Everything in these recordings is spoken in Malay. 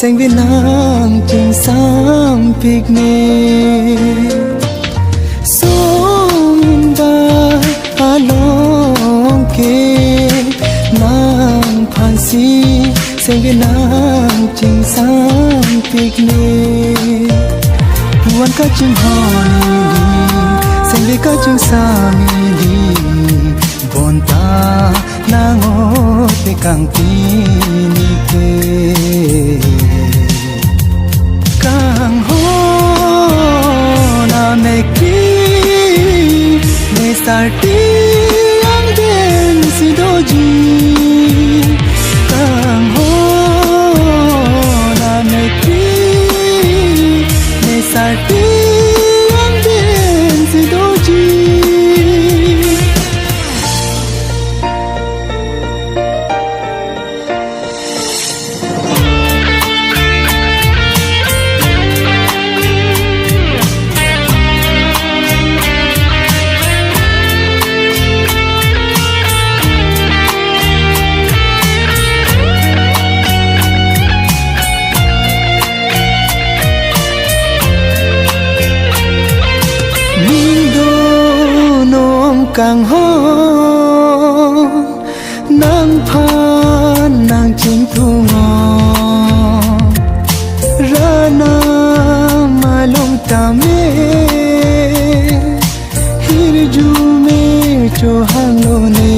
Seng Vinang Ching Sam Picnic Song Ba Along Ke Nang Phansi Seng Vinang Ching Sam Picnic Tuan Ka Ching Honi Seng Vi Ka Ching Samili Bonta Nango Te Kang Pini Ke Kang Ho Na Meki Me Sarti Ang Den Sidoji Kang Ho Na Meki Me Sarti Ang Den Sidoji Kang ho nang phan nang ching thu ngo rana malum ta me hir ju me cho hang lo ne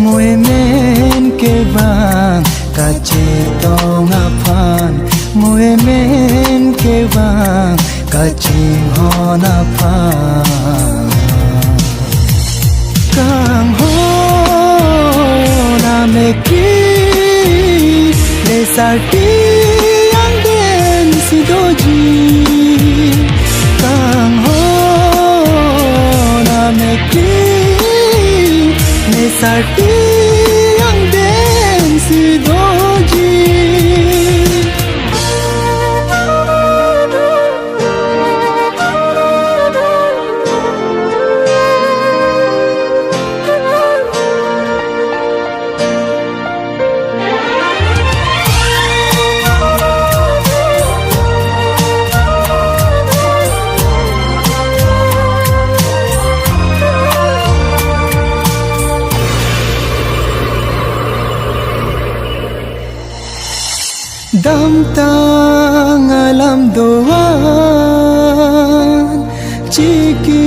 moe men ke bang ka che to nga phan moe men ke bang ka ching ho na phan Kang ho na meki le sarti ang den sidoji Kang ho na meki le sarti ang den sidoji Dam tang alam doan Chiki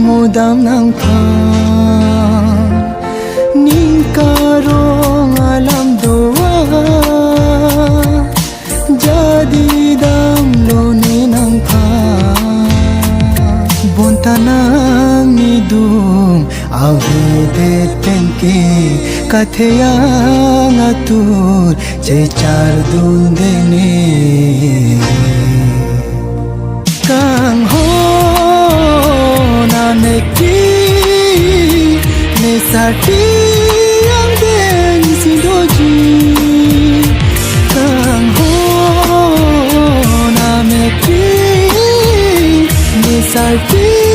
modam nang phan Ning karong alam doan Jadi dam lo ni nang phan Bonta nang idum Awe det penke Katheya ngatur che char dun dene Kang ho na meki me sarti ang den sidoji Kang ho na meki me sarti